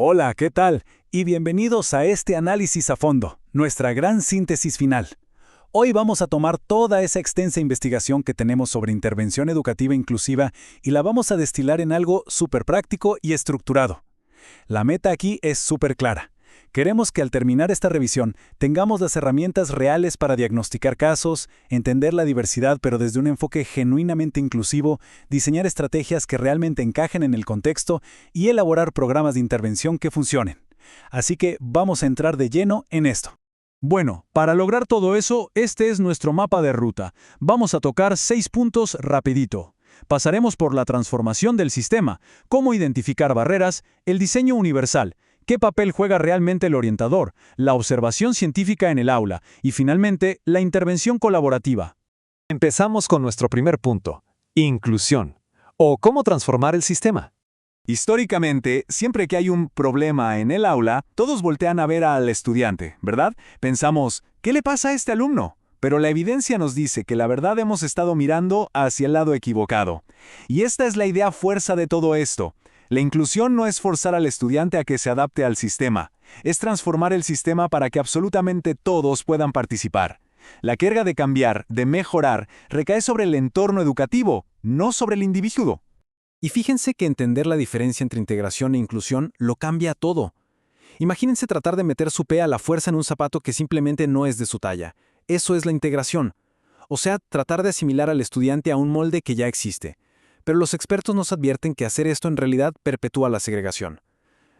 Hola, ¿qué tal? Y bienvenidos a este análisis a fondo, nuestra gran síntesis final. Hoy vamos a tomar toda esa extensa investigación que tenemos sobre intervención educativa inclusiva y la vamos a destilar en algo súper práctico y estructurado. La meta aquí es súper clara. Queremos que al terminar esta revisión tengamos las herramientas reales para diagnosticar casos, entender la diversidad pero desde un enfoque genuinamente inclusivo, diseñar estrategias que realmente encajen en el contexto y elaborar programas de intervención que funcionen. Así que vamos a entrar de lleno en esto. Bueno, para lograr todo eso, este es nuestro mapa de ruta. Vamos a tocar 6 puntos rapidito. Pasaremos por la transformación del sistema, cómo identificar barreras, el diseño universal, qué papel juega realmente el orientador, la observación científica en el aula y finalmente la intervención colaborativa. Empezamos con nuestro primer punto, inclusión, o cómo transformar el sistema. Históricamente, siempre que hay un problema en el aula, todos voltean a ver al estudiante, ¿verdad? Pensamos, ¿qué le pasa a este alumno? Pero la evidencia nos dice que la verdad hemos estado mirando hacia el lado equivocado. Y esta es la idea fuerza de todo esto. La inclusión no es forzar al estudiante a que se adapte al sistema, es transformar el sistema para que absolutamente todos puedan participar. La carga de cambiar, de mejorar, recae sobre el entorno educativo, no sobre el individuo. Y fíjense que entender la diferencia entre integración e inclusión lo cambia todo. Imagínense tratar de meter su pie a la fuerza en un zapato que simplemente no es de su talla. Eso es la integración. O sea, tratar de asimilar al estudiante a un molde que ya existe. Pero los expertos nos advierten que hacer esto en realidad perpetúa la segregación.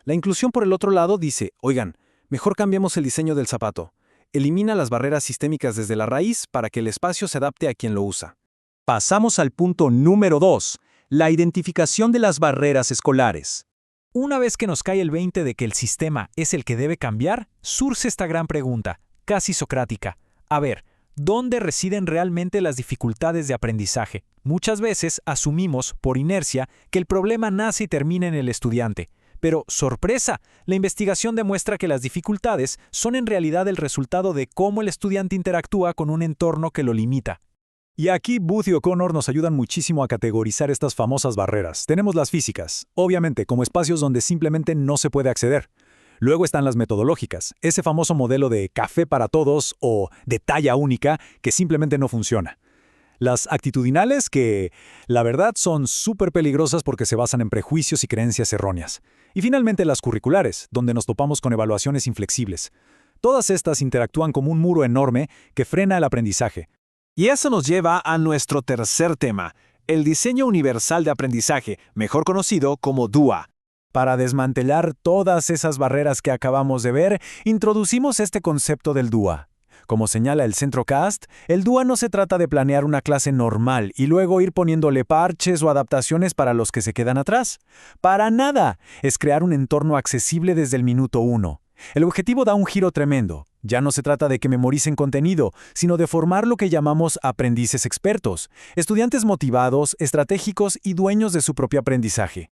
La inclusión, por el otro lado, dice, oigan, mejor cambiemos el diseño del zapato. Elimina las barreras sistémicas desde la raíz para que el espacio se adapte a quien lo usa. Pasamos al punto número 2, la identificación de las barreras escolares. Una vez que nos cae el 20 de que el sistema es el que debe cambiar, surge esta gran pregunta, casi socrática. A ver, ¿dónde residen realmente las dificultades de aprendizaje? Muchas veces asumimos, por inercia, que el problema nace y termina en el estudiante. Pero, sorpresa, la investigación demuestra que las dificultades son en realidad el resultado de cómo el estudiante interactúa con un entorno que lo limita. Y aquí Booth y O'Connor nos ayudan muchísimo a categorizar estas famosas barreras. Tenemos las físicas, obviamente como espacios donde simplemente no se puede acceder. Luego están las metodológicas, ese famoso modelo de café para todos o de talla única que simplemente no funciona. Las actitudinales que, la verdad, son súper peligrosas porque se basan en prejuicios y creencias erróneas. Y finalmente las curriculares, donde nos topamos con evaluaciones inflexibles. Todas estas interactúan como un muro enorme que frena el aprendizaje. Y eso nos lleva a nuestro tercer tema, el diseño universal de aprendizaje, mejor conocido como DUA. Para desmantelar todas esas barreras que acabamos de ver, introducimos este concepto del DUA. Como señala el Centro CAST, el DUA no se trata de planear una clase normal y luego ir poniéndole parches o adaptaciones para los que se quedan atrás. ¡Para nada! Es crear un entorno accesible desde el minuto 1. El objetivo da un giro tremendo. Ya no se trata de que memoricen contenido, sino de formar lo que llamamos aprendices expertos, estudiantes motivados, estratégicos y dueños de su propio aprendizaje.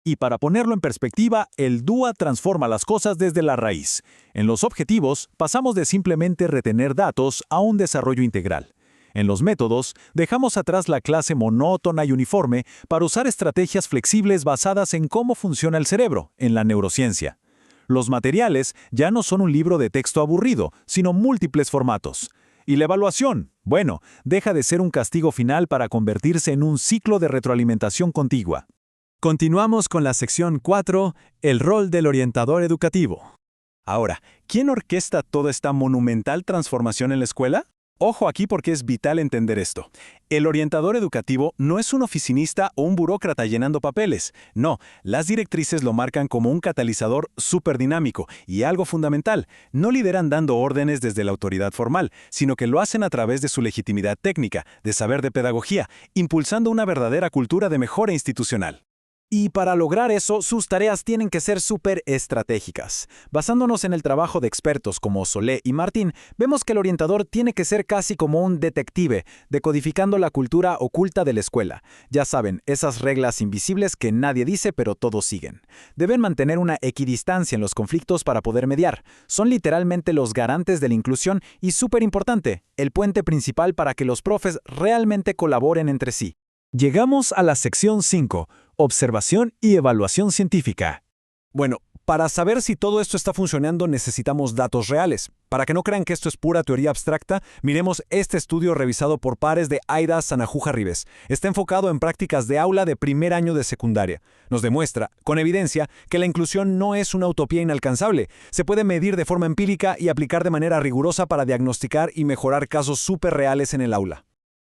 Y para ponerlo en perspectiva, el DUA transforma las cosas desde la raíz. En los objetivos, pasamos de simplemente retener datos a un desarrollo integral. En los métodos, dejamos atrás la clase monótona y uniforme para usar estrategias flexibles basadas en cómo funciona el cerebro, en la neurociencia. Los materiales ya no son un libro de texto aburrido, sino múltiples formatos. Y la evaluación, bueno, deja de ser un castigo final para convertirse en un ciclo de retroalimentación contigua. Continuamos con la sección 4, el rol del orientador educativo. Ahora, ¿quién orquesta toda esta monumental transformación en la escuela? Ojo aquí porque es vital entender esto. El orientador educativo no es un oficinista o un burócrata llenando papeles. No, las directrices lo marcan como un catalizador súper dinámico y algo fundamental. No lideran dando órdenes desde la autoridad formal, sino que lo hacen a través de su legitimidad técnica, de saber de pedagogía, impulsando una verdadera cultura de mejora institucional. Y para lograr eso, sus tareas tienen que ser súper estratégicas. Basándonos en el trabajo de expertos como Solé y Martín, vemos que el orientador tiene que ser casi como un detective, decodificando la cultura oculta de la escuela. Ya saben, esas reglas invisibles que nadie dice pero todos siguen. Deben mantener una equidistancia en los conflictos para poder mediar. Son literalmente los garantes de la inclusión y, súper importante, el puente principal para que los profes realmente colaboren entre sí. Llegamos a la sección 5, observación y evaluación científica. Bueno, Para saber si todo esto está funcionando necesitamos datos reales. Para que no crean que esto es pura teoría abstracta, miremos este estudio revisado por pares de Aida Sanahuja Ribes. Está enfocado en prácticas de aula de primer año de secundaria. Nos demuestra, con evidencia, que la inclusión no es una utopía inalcanzable. Se puede medir de forma empírica y aplicar de manera rigurosa para diagnosticar y mejorar casos súper reales en el aula.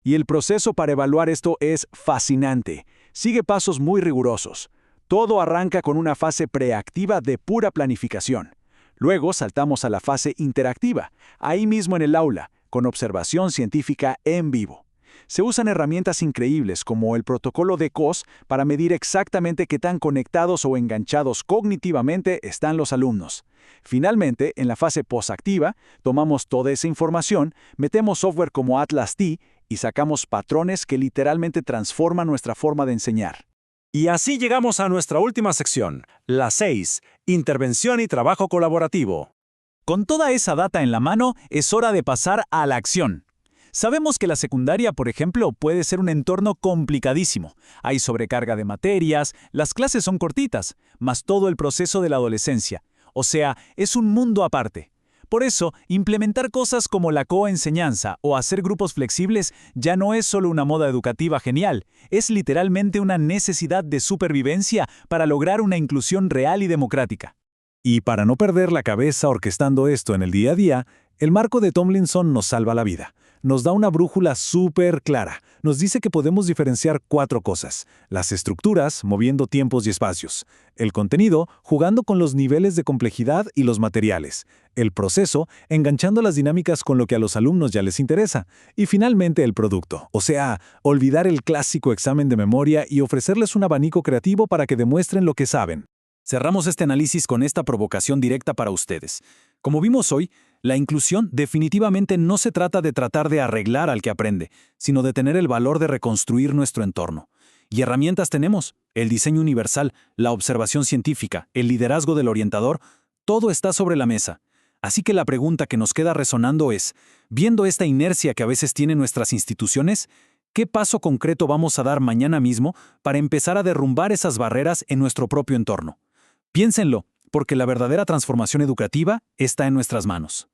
Y el proceso para evaluar esto es fascinante. Sigue pasos muy rigurosos. Todo arranca con una fase preactiva de pura planificación. Luego saltamos a la fase interactiva, ahí mismo en el aula, con observación científica en vivo. Se usan herramientas increíbles como el protocolo de COS para medir exactamente qué tan conectados o enganchados cognitivamente están los alumnos. Finalmente, en la fase posactiva, tomamos toda esa información, metemos software como Atlas-T y sacamos patrones que literalmente transforman nuestra forma de enseñar. Y así llegamos a nuestra última sección, la 6, intervención y trabajo colaborativo. Con toda esa data en la mano, es hora de pasar a la acción. Sabemos que la secundaria, por ejemplo, puede ser un entorno complicadísimo. Hay sobrecarga de materias, las clases son cortitas, más todo el proceso de la adolescencia. O sea, es un mundo aparte. Por eso, implementar cosas como la coenseñanza o hacer grupos flexibles ya no es solo una moda educativa genial, es literalmente una necesidad de supervivencia para lograr una inclusión real y democrática. Y para no perder la cabeza orquestando esto en el día a día, el marco de Tomlinson nos salva la vida. Nos da una brújula súper clara. Nos dice que podemos diferenciar 4 cosas. Las estructuras, moviendo tiempos y espacios. El contenido, jugando con los niveles de complejidad y los materiales. El proceso, enganchando las dinámicas con lo que a los alumnos ya les interesa. Y finalmente el producto, o sea, olvidar el clásico examen de memoria y ofrecerles un abanico creativo para que demuestren lo que saben. Cerramos este análisis con esta provocación directa para ustedes. Como vimos hoy, la inclusión definitivamente no se trata de tratar de arreglar al que aprende, sino de tener el valor de reconstruir nuestro entorno. Y herramientas tenemos: el diseño universal, la observación científica, el liderazgo del orientador, todo está sobre la mesa. Así que la pregunta que nos queda resonando es, viendo esta inercia que a veces tienen nuestras instituciones, ¿qué paso concreto vamos a dar mañana mismo para empezar a derrumbar esas barreras en nuestro propio entorno? Piénsenlo, porque la verdadera transformación educativa está en nuestras manos.